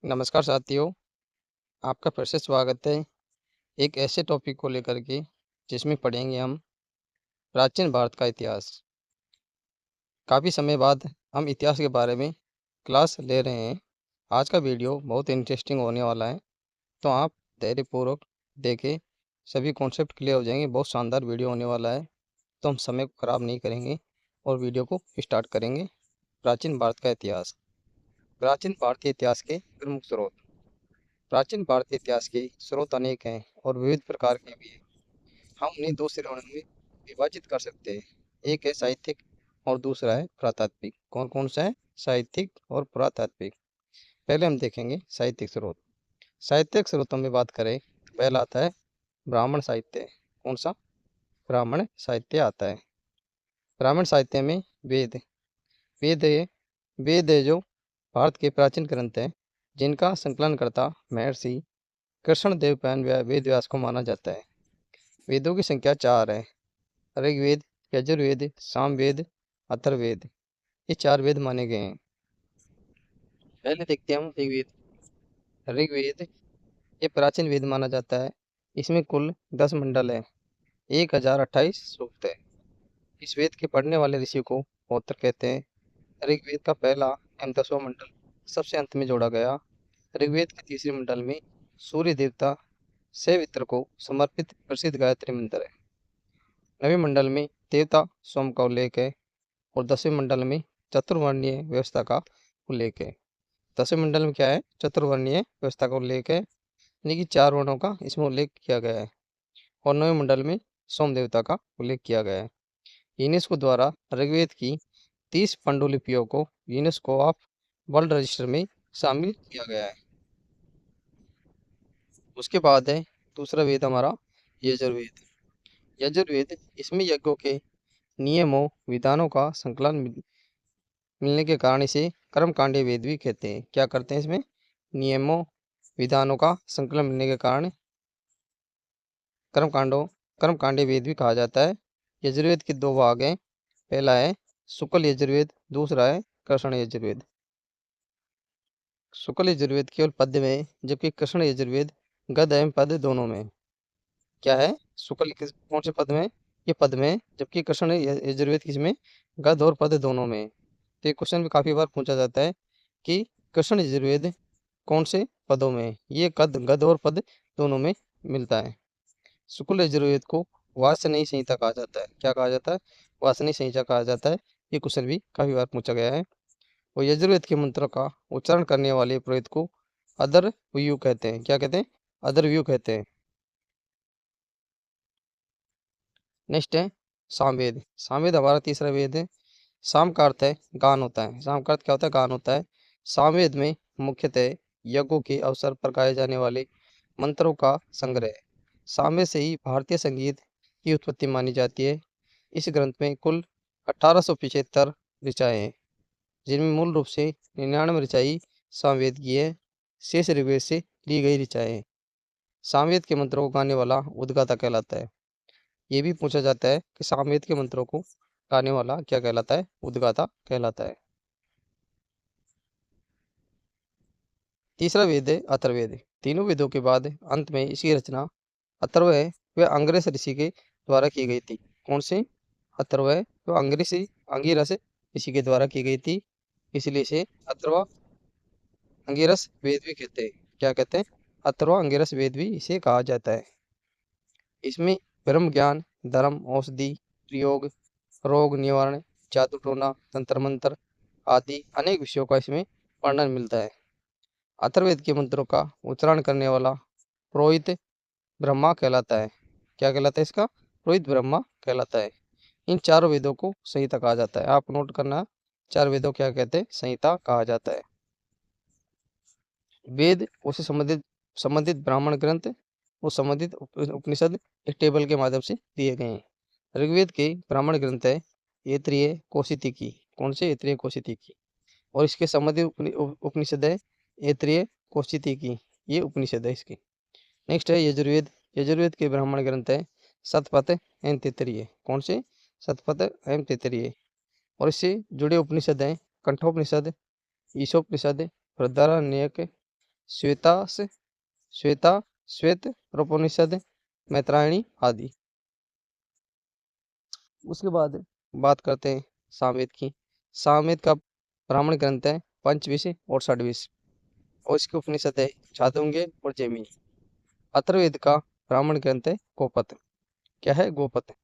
नमस्कार साथियों, आपका फिर से स्वागत है एक ऐसे टॉपिक को लेकर के जिसमें पढ़ेंगे हम प्राचीन भारत का इतिहास। काफ़ी समय बाद हम इतिहास के बारे में क्लास ले रहे हैं। आज का वीडियो बहुत इंटरेस्टिंग होने वाला है, तो आप धैर्यपूर्वक देखें, सभी कॉन्सेप्ट क्लियर हो जाएंगे। बहुत शानदार वीडियो होने वाला है, तो हम समय को ख़राब नहीं करेंगे और वीडियो को स्टार्ट करेंगे। प्राचीन भारत का इतिहास। प्राचीन भारतीय इतिहास के प्रमुख स्रोत। प्राचीन भारतीय इतिहास के स्रोत अनेक हैं और विविध प्रकार के भी हैं। हम उन्हें दो श्रेणियों में विभाजित कर सकते हैं। एक है साहित्यिक और दूसरा है पुरातात्विक। कौन कौन सा है? साहित्यिक और पुरातात्विक। पहले हम देखेंगे साहित्यिक स्रोत। साहित्यिक स्रोतों में बात करें तो पहला आता है ब्राह्मण साहित्य। कौन सा? ब्राह्मण साहित्य आता है। ब्राह्मण साहित्य में वेद वेद है जो भारत के प्राचीन ग्रंथ हैं, जिनका संकलन करता महर्षि कृष्णदेवपायन वेद व्यास को माना जाता है। वेदों की संख्या 4 है। ऋग्वेद, यजुर्वेद, सामवेद, अथर्ववेद, ये 4 वेद माने गए हैं। पहले देखते हैं हम ऋग्वेद। ऋग्वेद ये प्राचीन वेद माना जाता है। इसमें कुल 10 मंडल है, 1028 सूक्त है। इस वेद के पढ़ने वाले ऋषि को पौत्र कहते हैं। ऋग्वेद का पहला एवं 10वां मंडल सबसे अंत में जोड़ा गया। ऋग्वेद के तीसरे मंडल में सूर्य देवता सवित्र को समर्पित प्रसिद्ध गायत्री मंत्र है। 9वें मंडल में देवता सोम का उल्लेख है और 10वें मंडल में चतुर्वर्णीय व्यवस्था का उल्लेख है। 10वें मंडल में क्या है? चतुर्वर्णीय व्यवस्था का उल्लेख है, यानी कि 4 वर्णों का इसमें उल्लेख किया गया है। और 9वें मंडल में सोम देवता का उल्लेख किया गया है। यूनेस्को द्वारा ऋग्वेद की 30 पांडुलिपियों को यूनेस्को ऑफ वर्ल्ड रजिस्टर में शामिल किया गया है। उसके बाद है दूसरा वेद हमारा यजुर्वेद। यजुर्वेद इसमें यज्ञों के नियमों विधानों का संकलन मिलने के कारण इसे कर्मकांडीय वेद भी कहते हैं। क्या करते हैं? इसमें नियमों विधानों का संकलन मिलने के कारण कर्मकांडीय वेद भी कहा जाता है। यजुर्वेद के 2 भाग हैं। पहला है शुक्ल यजुर्वेद, दूसरा है कृष्ण यजुर्वेद। शुक्ल यजुर्वेद केवल पद्य में है, जबकि कृष्ण यजुर्वेद गद्य एवं पद्य दोनों में। क्या है? शुक्ल कौन से पद में? ये पद में, जबकि कृष्ण यजुर्वेद किसमें? गद्य और पद्य दोनों में। तो ये क्वेश्चन भी काफी बार पूछा जाता है कि कृष्ण यजुर्वेद कौन से पदों में है? ये गद्य और पद दोनों में मिलता है। शुक्ल यजुर्वेद को वासनीय संहिता कहा जाता है। क्या कहा जाता है? वासनीय संहिता कहा जाता है। ये क्वेश्चन भी काफी बार पूछा गया है। और यजुर्वेद के मंत्रों का उच्चारण करने वाले पुरोहित को अदर व्यू कहते हैं। क्या कहते हैं? अदर व्यू कहते हैं। नेक्स्ट है सामवेद। सामवेद हमारा तीसरा वेद है। साम का अर्थ है गान होता है। साम का अर्थ क्या होता है? गान होता है। सामवेद में मुख्यतः यज्ञों के अवसर पर गाए जाने वाले मंत्रों का संग्रह है। सामवेद से ही भारतीय संगीत की उत्पत्ति मानी जाती है। इस ग्रंथ में कुल 1875 ऋचाएँ हैं, जिनमें मूल रूप से 99 ऋचाई सामवेद की है। शेष ऋग्वेद से ली गई ऋचाएँ हैं। सामवेद के मंत्रों को गाने वाला उद्गाता कहलाता है। ये भी पूछा जाता है कि सामवेद के मंत्रों को गाने वाला क्या कहलाता है? उद्गाता कहलाता है। तीसरा वेद है अथर्ववेद। तीनों वेदों के बाद अंत में इसकी रचना अथर्व है, वह अंगिरस ऋषि के द्वारा की गई थी। कौन से? अथर्व है, वह अंगिरस ऋषि के द्वारा की गई थी, इसलिए इसे अथर्व अंगिरस वेद भी कहते हैं। क्या कहते हैं? अथर्व अंगिरस वेद भी इसे कहा जाता है। इसमें ब्रह्म ज्ञान, धर्म, औषधि प्रयोग, रोग निवारण, जादू टोना, तंत्र मंत्र आदि अनेक विषयों का इसमें वर्णन मिलता है। अथर्ववेद के मंत्रों का उच्चारण करने वाला पुरोहित ब्रह्मा कहलाता है। क्या कहलाता है इसका? पुरोहित ब्रह्मा कहलाता है। इन चारों वेदों को संहिता कहा जाता है। आप नोट करना, 4 वेदों क्या कहते हैं? संहिता कहा जाता है। वेद उससे संबंधित ब्राह्मण ग्रंथ और संबंधित उपनिषद एक टेबल के माध्यम से दिए गए हैं। ऋग्वेद के ब्राह्मण ग्रंथ है ऐत्रेय कौशिकी। कौन से? ऐत्रेय कौशिकी। और इसके संबंधित उपनिषद है ऐत्रेय कौशिकी। ये उपनिषद है इसकी। नेक्स्ट है यजुर्वेद। यजुर्वेद के ब्राह्मण ग्रंथ है शतपथ एवं तैत्तिरीय। कौन से? शतपथ एवं तैत्तिरीय। और इससे जुड़े उपनिषद हैं कंठोपनिषद, ईशोपनिषद, बृहदारण्यक, श्वेतास, श्वेता, श्वेत, रूपनिषद, मैत्रायणी आदि। उसके बाद बात करते हैं सामवेद की। सामवेद का ब्राह्मण ग्रंथ है पंचविश और षड्विश, और इसके उपनिषद है छांदोग्य और जैमिनी। अथर्ववेद का ब्राह्मण ग्रंथ है गोपत। क्या है गोपत?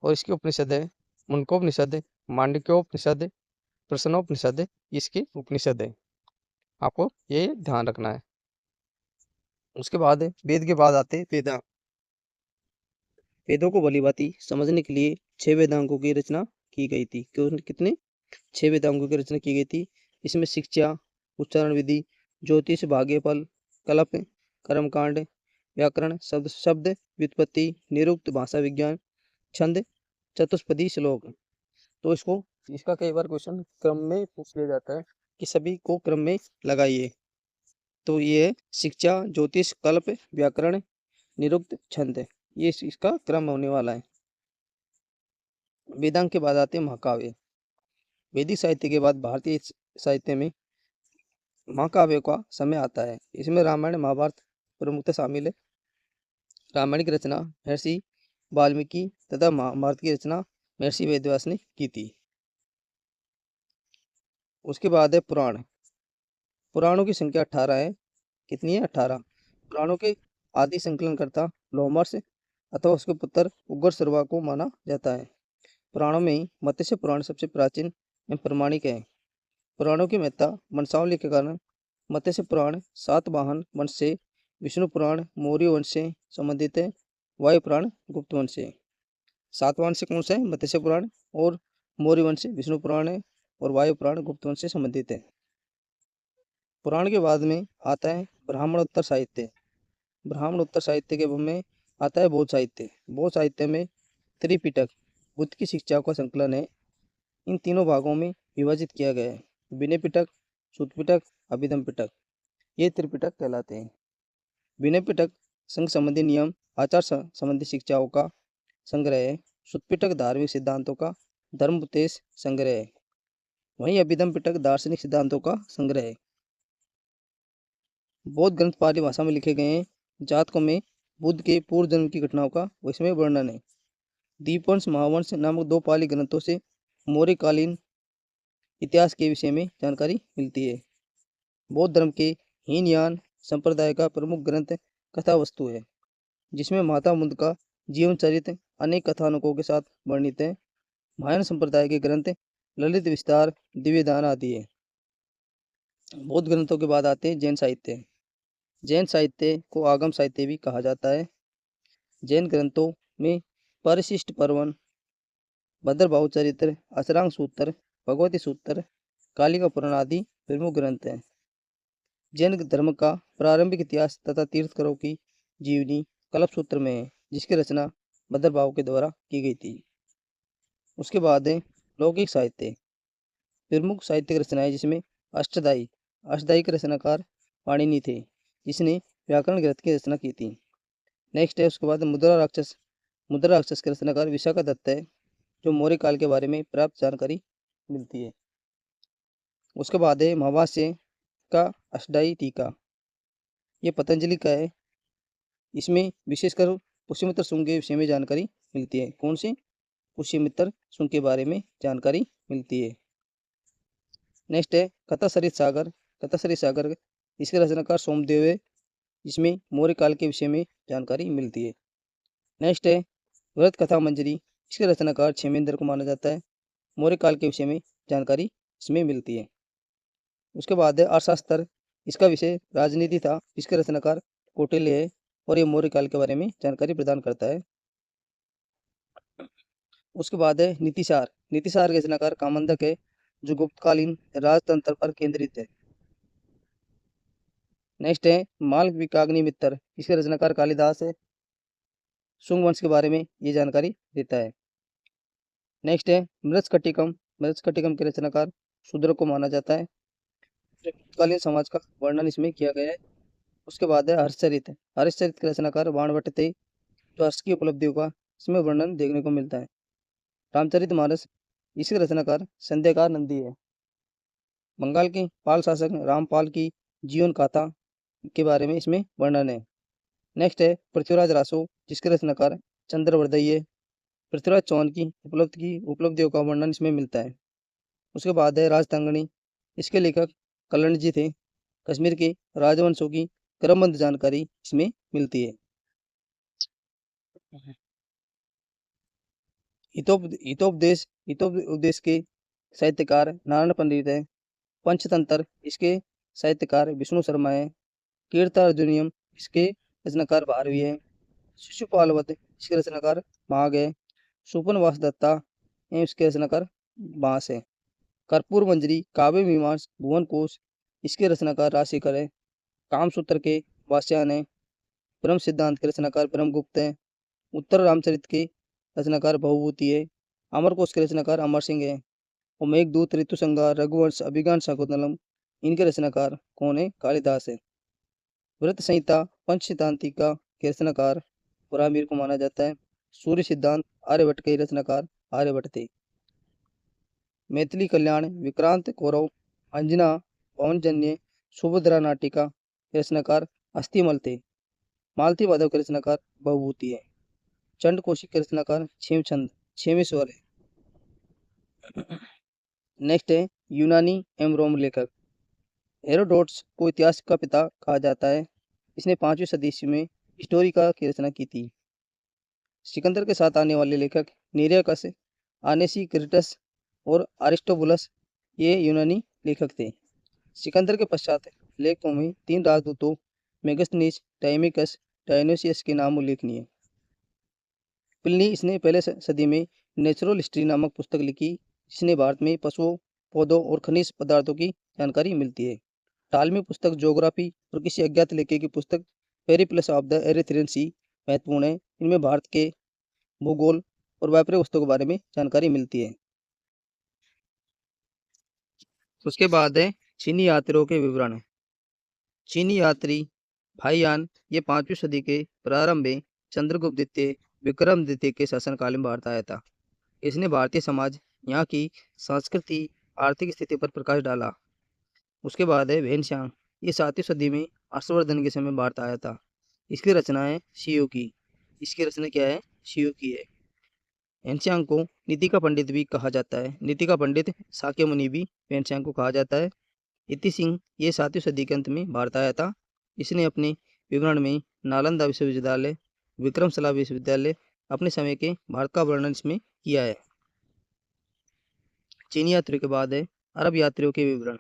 और इसके उपनिषद है मुंडकोपनिषद, मांडुक्योपनिषद, प्रश्नोपनिषद, इसके उपनिषद है। आपको ये ध्यान रखना है। उसके बाद वेद के बाद आते वेदांग। वेदों को भलीभांति समझने के लिए 6 वेदांगों की रचना की गई थी। कितने? 6 वेदांगों की रचना की गई थी। इसमें शिक्षा, उच्चारण विधि, ज्योतिष, भाग्यफल, कल्प, कर्मकांड, व्याकरण, शब्द व्युत्पत्ति, निरुक्त, भाषा विज्ञान, छंद, चतुष्पदी, श्लोक। तो इसका कई बार क्वेश्चन क्रम में पूछ लिया जाता है कि सभी को क्रम में लगाइए। तो ये शिक्षा, ज्योतिष, कल्प, व्याकरण, निरुक्त, छंद, ये इसका क्रम होने वाला है। वेदांग के बाद आते हैं महाकाव्य। वैदिक साहित्य के बाद भारतीय साहित्य में महाकाव्य का समय आता है। इसमें रामायण, महाभारत प्रमुखतः शामिल है। रामायण की रचना महर्षि वाल्मीकि तथा महाभारत की रचना महर्षि वेदव्यास ने की थी। उसके बाद है पुराण। पुराणों की संख्या 18 है। कितनी है? 18। पुराणों के आदि संकलनकर्ता लोमहर्ष अथवा उसके पुत्र उग्रश्रवा को माना जाता है। पुराणों में ही मत्स्य पुराण सबसे प्राचीन एवं प्रमाणिक है। पुराणों की महत्ता वंशावली के कारण मत्स्य पुराण सातवाहन वंश से, विष्णु पुराण मौर्य वंश से संबंधित है, वायु पुराण गुप्त वंश से। सातवाहन से कौन सा है? मत्स्य पुराण, और मौर्य वंश से विष्णु पुराण है, और वायु पुराण गुप्त वंश से संबंधित है। पुराण के बाद में आता है ब्राह्मणोत्तर साहित्य। ब्राह्मणोत्तर साहित्य के में आता है बौद्ध साहित्य। बौद्ध साहित्य में त्रिपिटक बुद्ध की शिक्षाओं का संकलन है। इन तीनों भागों में विभाजित किया गया है: विनय पिटक, सुत्त पिटक, अभिधम पिटक। ये त्रिपिटक कहलाते हैं। विनय पिटक संघ संबंधी नियम, आचार संबंधी शिक्षाओं का संग्रह है। सुत्त पिटक धार्मिक सिद्धांतों का धर्म उपदेश संग्रह है। वहीं अभिधम पिटक दार्शनिक सिद्धांतों का संग्रह है। बौद्ध ग्रंथ पाली भाषा में लिखे गए हैं। जातकों में बुद्ध के पूर्व जन्म की घटनाओं का इसमें वर्णन है। दीपवंश, महावंश नामक 2 पाली ग्रंथों से मौर्यकालीन इतिहास के विषय में जानकारी मिलती है। बौद्ध धर्म के हीनयान संप्रदाय का प्रमुख ग्रंथ कथा वस्तु है, जिसमें महात्मा बुद्ध का जीवन चरित्र अनेक कथानकों के साथ वर्णित है। महायान संप्रदाय के ग्रंथ ललित विस्तार, दिव्यदान आदि है। बौद्ध ग्रंथों के बाद आते हैं जैन साहित्य। जैन साहित्य को आगम साहित्य भी कहा जाता है। जैन ग्रंथों में परिशिष्ट पर्वन, भद्रभाव चरित्र, अष्टांग सूत्र, भगवती सूत्र, कालिका पुराण आदि प्रमुख ग्रंथ हैं। जैन धर्म का प्रारंभिक इतिहास तथा तीर्थंकरों की जीवनी कल्प सूत्र में है, जिसकी रचना भद्रभाव के द्वारा की गई थी। उसके बाद है लौकिक साहित्य। प्रमुख साहित्यिक रचनाएं जिसमें अष्टदायी अष्टदायी के रचनाकार पाणिनि थे, जिसने व्याकरण ग्रंथ की रचना की थी। नेक्स्ट है उसके बाद मुद्रा राक्षस के रचनाकार विशाखादत्त है, जो मौर्य काल के बारे में प्राप्त जानकारी मिलती है। उसके बाद है महाभाष्य का अष्टदायी टीका। ये पतंजलि का है। इसमें विशेषकर पुष्यमित्र शुंग के विषय में जानकारी मिलती है। कौन से? पुष्यमित्र शुंग के बारे में जानकारी मिलती है। नेक्स्ट है कथासरित सागर। इसके रचनाकार सोमदेव है, जिसमें मौर्य काल के विषय में जानकारी मिलती है। नेक्स्ट है व्रत कथा मंजरी। इसके रचनाकार क्षेमेंद्र को माना जाता है। मौर्य काल के विषय में जानकारी इसमें मिलती है। उसके बाद है अर्थशास्त्र। इसका विषय राजनीति था। इसके रचनाकार कौटिल्य है, और ये मौर्य काल के बारे में जानकारी प्रदान करता है। उसके बाद है नीतिसार के रचनाकार कामंदक है, जो गुप्तकालीन राजतंत्र पर केंद्रित है। नेक्स्ट है मालविकाग्निमित्र। इसके रचनाकार कालिदास है। शुंग वंश के बारे में ये जानकारी देता है। नेक्स्ट है मृच्छकटिकम के रचनाकार शूद्र को माना जाता है। गुप्तकालीन समाज का वर्णन इसमें किया गया है। उसके बाद है हर्षचरित के रचनाकार बाणभट्ट थे, जो हर्ष की उपलब्धियों का इसमें वर्णन देखने को मिलता है। रामचरितमानस, इसके रचनाकार संध्याकार नंदी है। बंगाल के पाल शासक रामपाल की जीवन गाथा के बारे में इसमें वर्णन है। नेक्स्ट है पृथ्वीराज रासो, जिसके रचनाकार चंद्रवर्दई है। पृथ्वीराज चौहान की उपलब्धियों का वर्णन इसमें मिलता है। उसके बाद है राजतंगनी, इसके लेखक कल्याण जी थे। कश्मीर के राजवंशों की क्रमबद्ध जानकारी इसमें मिलती है। हितोपदेश के साहित्यकार नारायण पंडित है। पंचतंत्र इसके साहित्यकार विष्णु शर्मा है। कीर्तार्जुनियम इसके रचनाकार भारवी है। शिशुपाल वध इसके रचनाकार माघ है। सुपन वासदत्ता एवं इसके रचनाकार बांस है। कर्पूर मंजरी काव्य मीमांस भुवन कोश इसके रचनाकार राशिकर है। कामसूत्र के वास्यायन है। ब्रह्म सिद्धांत के रचनाकार ब्रह्मगुप्त है। उत्तर रामचरित के रचनाकार भवभूति है। अमरकोश के रचनाकार अमर सिंह है। और मेघदूत ऋतुसंहार रघुवंश अभिज्ञान शाकुंतलम इनके रचनाकार कौन है? कालिदास है। व्रत संहिता पंचसिद्धांतिका के रचनाकार पुरामीर को माना जाता है। सूर्य सिद्धांत आर्यभट्ट के रचनाकार आर्यभट्ट थे। मैथिली कल्याण विक्रांत कौरव अंजना पवनजन्य सुभद्रा नाटिका के रचनाकार अस्थिमल थे। मालती माधव के रचनाकार भवभूति है। चंड कौशिक के रचनाकार छेमचंद छेवें स्वर है। नेक्स्ट है यूनानी एवं रोम लेखक। हेरोडोट्स को इतिहास का पिता कहा जाता है। इसने 5वीं सदी में हिस्टोरिका की रचना की थी। सिकंदर के साथ आने वाले लेखक निरियकस, आनेसिक्रिटस और अरिस्टोबुलस ये यूनानी लेखक थे। सिकंदर के पश्चात लेखकों में 3 राजदूतों मेगस्थनीज, टाइमिकस, डायोनिसियस के नाम उल्लेखनीय है। प्लिनी इसने पहले सदी में नेचुरल हिस्ट्री नामक पुस्तक लिखी, जिसने भारत में पशुओं, पौधों और खनिज पदार्थों की जानकारी मिलती है। टालमी पुस्तक ज्योग्राफी और किसी अज्ञात लेखक की पुस्तक पेरिप्लस ऑफ द एरिथ्रियन सी महत्वपूर्ण है। इनमें भारत के भूगोल और व्यापारिक वस्तुओं के बारे में जानकारी मिलती है। उसके बाद है चीनी यात्रियों के विवरण। चीनी यात्री भाईयान ये 5वीं सदी के प्रारंभ में चंद्रगुप्त द्वितीय विक्रम द्वितीय के शासनकाल में भारत आया था। इसने भारतीय समाज, यहाँ की संस्कृति, आर्थिक स्थिति पर प्रकाश डाला। उसके बाद है वेनशांग, ये 7वीं सदी में हर्षवर्धन के समय भारत आया था। इसकी रचना है शियो की। इसकी रचना क्या है? शियो की है। वेनशांग को नीति का पंडित भी कहा जाता है। नीति का पंडित साक्य मुनि भी वेनशांग को कहा जाता है। इति सिंह ये 7वीं सदी के अंत में भारत आया था। इसने अपने विवरण में नालंदा विश्वविद्यालय, विक्रमशिला विश्वविद्यालय अपने समय के भारत का वर्णन इसमें किया है। चीनी यात्रियों के बाद है अरब यात्रियों के विवरण।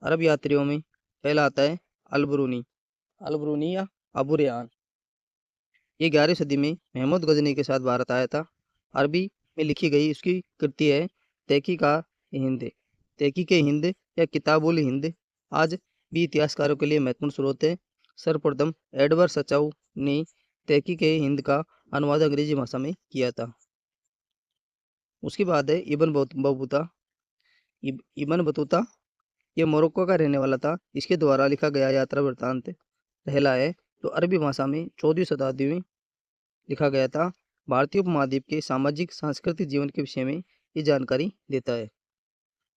अरब यात्रियों में पहला आता है अलबरूनी या अबू रेहान। ये 11वीं सदी में महमूद गजनी के साथ भारत आया था। अरबी में लिखी गई उसकी कृति है तहकीक हिंद या किताबुल हिंद आज भी इतिहासकारों के लिए महत्वपूर्ण स्रोत है। सर्वप्रथम एडवर्ड सचाऊ ने तहकीक हिंद का अनुवाद अंग्रेजी भाषा में किया था। उसके बाद है इबन बतूता ये मोरक्को का रहने वाला था। इसके द्वारा लिखा गया यात्रा वृत्तांत पहला है तो अरबी भाषा में 14वीं शताब्दी में लिखा गया था। भारतीय उपमहाद्वीप के सामाजिक सांस्कृतिक जीवन के विषय में ये जानकारी देता है।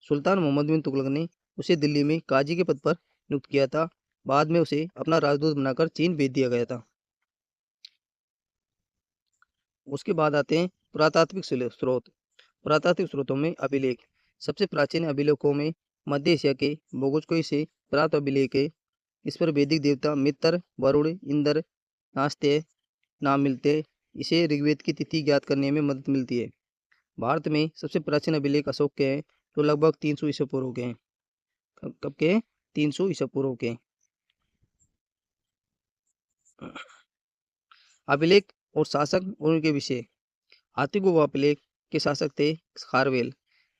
सुल्तान मोहम्मद बिन तुगलक ने उसे दिल्ली में काजी के पद पर नियुक्त किया था। बाद में उसे अपना राजदूत बनाकर चीन भेज दिया गया था। उसके बाद आते हैं पुरातात्विक स्रोत। पुरातात्विक स्रोतों में अभिलेख। सबसे प्राचीन अभिलेखों में मध्य एशिया के भोगोजकोई से प्राप्त अभिलेख है। इस पर वैदिक देवता मित्र, वरुण, इंद्र, नास्त्य नाम मिलते हैं। इसे ऋग्वेद की तिथि ज्ञात करने में मदद मिलती है। भारत में सबसे प्राचीन अभिलेख अशोक के हैं, तो लगभग 300 ईसा पूर्व के हैं। कब के? 300 ईसा पूर्व के। अभिलेख और शासक और उनके विषय। हाथीगुवा अभिलेख के शासक थे खारवेल।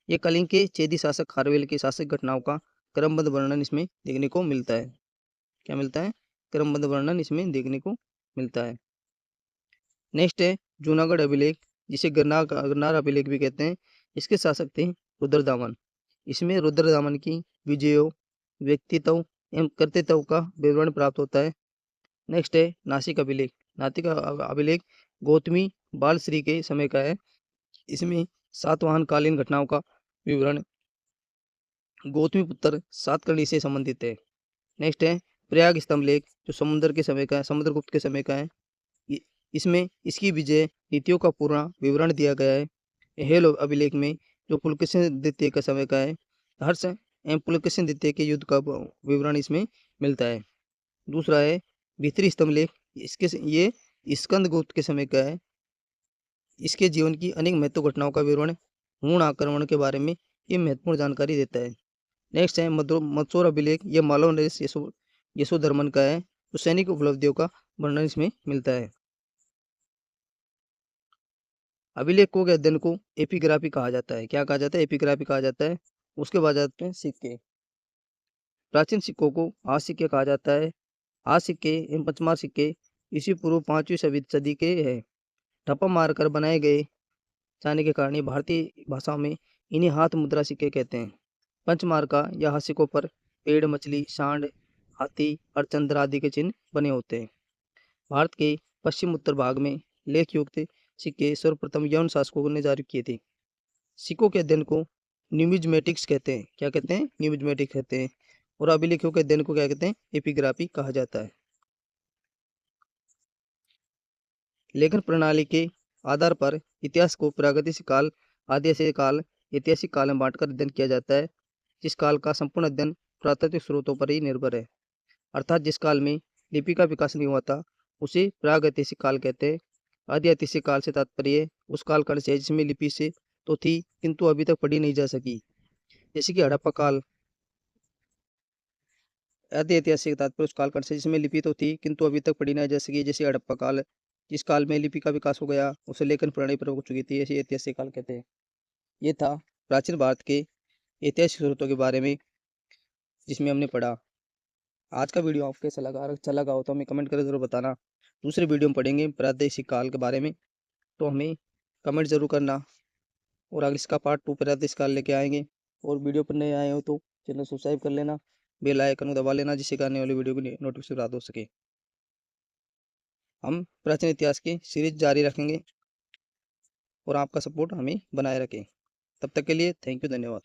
ये कलिंग के चेदी शासक खारवेल के शासक घटनाओं का क्रमबद्ध वर्णन इसमें देखने को मिलता है। क्या मिलता है? क्रमबद्ध वर्णन इसमें देखने को मिलता है। नेक्स्ट है जूनागढ़ अभिलेख, जिसे गरनार अभिलेख भी कहते हैं। इसके शासक थे रुद्रदामन। इसमें रुद्रदामन की विजयों, व्यक्तित्व एवं कर्तृत्व का विवरण प्राप्त होता है। नेक्स्ट है नासिक अभिलेख। नासिक अभिलेख गौतमी बालश्री के समय का है। इसमें सातवाहन कालीन घटनाओं का विवरण गौतमी पुत्र सातकर्णी से संबंधित है। नेक्स्ट है प्रयाग स्तंभ लेख जो समुद्र के समय का है, समुद्रगुप्त के समय का है। इसमें इसकी विजय नीतियों का पूरा विवरण दिया गया है। हेल अभिलेख में जो पुलकेशिन द्वितीय का समय का है, हर्ष एवं पुलकेशिन द्वितीय के युद्ध का विवरण इसमें मिलता है। दूसरा है भीतरी स्तंभ लेख, ये स्कंदगुप्त के समय का है। इसके जीवन की अनेक महत्व घटनाओं का विवरण हूण आक्रमण के बारे में ये महत्वपूर्ण जानकारी देता है। नेक्स्ट है मदसौर अभिलेख, ये मालव नरेश यशोधर्मन का है। तो सैनिक उपलब्धियों का वर्णन इसमें मिलता है। अभिलेखों के अध्ययन को एपिग्राफी कहा जाता है। क्या कहा जाता है? एपिग्राफी कहा जाता है। उसके बाद जाते हैं सिक्के। प्राचीन सिक्कों को हाथ सिक्के कहा जाता है। हाथ सिक्के एवं पंचमार सिक्के ईसा पूर्व 5वीं सदी के हैं। ठप्पा मारकर बनाए गए जाने के कारण भारतीय भाषा में इन्हें हाथ मुद्रा सिक्के कहते हैं। पंचमार्का या हाथ सिक्कों पर पेड़, मछली, सांड, हाथी और चंद्र आदि के चिन्ह बने होते हैं। भारत के पश्चिम उत्तर भाग में लेख युक्त सिक्के सर्वप्रथम यवन शासकों ने जारी किए थे। सिक्कों के अध्ययन को न्यूमिज्मेटिक्स कहते हैं। क्या कहते हैं? न्यूमिज्मेटिक्स कहते हैं। और अभिलेखों के अध्ययन को क्या कहते हैं? एपिग्राफी कहा जाता है। लेखन प्रणाली के आधार पर इतिहास को प्रागैतिहासिक काल, आदिऐतिहासिक काल, ऐतिहासिक काल में बांटकर अध्ययन किया जाता है। जिस काल का संपूर्ण अध्ययन पुरातात्विक स्रोतों पर ही निर्भर है, अर्थात जिस काल में लिपि का विकास नहीं हुआ था उसे प्रागैतिहासिक काल कहते हैं। आदिऐतिहासिक काल से तात्पर्य उस कालखंड से जिसमें लिपि से तो थी किंतु अभी तक पढ़ी नहीं जा सकी, जैसे कि हड़प्पा काल। आदिऐतिहासिक तात्पर्य उस कालखंड से जिसमें लिपि तो थी किंतु अभी तक पढ़ी नहीं जा सकी, जैसे हड़प्पा काल। जिस काल में लिपि का विकास हो गया उसे लेखन प्रणाली प्रयोग हो चुकी थी, ऐसे ऐतिहासिक काल कहते हैं। ये था प्राचीन भारत के ऐतिहासिक स्रोतों के बारे में जिसमें हमने पढ़ा। आज का वीडियो आपको कैसा लगा? अगर अच्छा लगा हो तो हमें कमेंट करके जरूर बताना। दूसरे वीडियो में पढ़ेंगे प्रादेशिक काल के बारे में, तो हमें कमेंट जरूर करना। और अगर इसका पार्ट 2 प्रादेशिक काल लेके आएंगे। और वीडियो पर नए आए हो तो चैनल सब्सक्राइब कर लेना, बेल आइकन को दबा लेना, जिससे आने वाली वीडियो की नोटिफिकेशन प्राप्त हो सके। हम प्राचीन इतिहास की सीरीज जारी रखेंगे और आपका सपोर्ट हमें बनाए रखें। तब तक के लिए थैंक यू, धन्यवाद।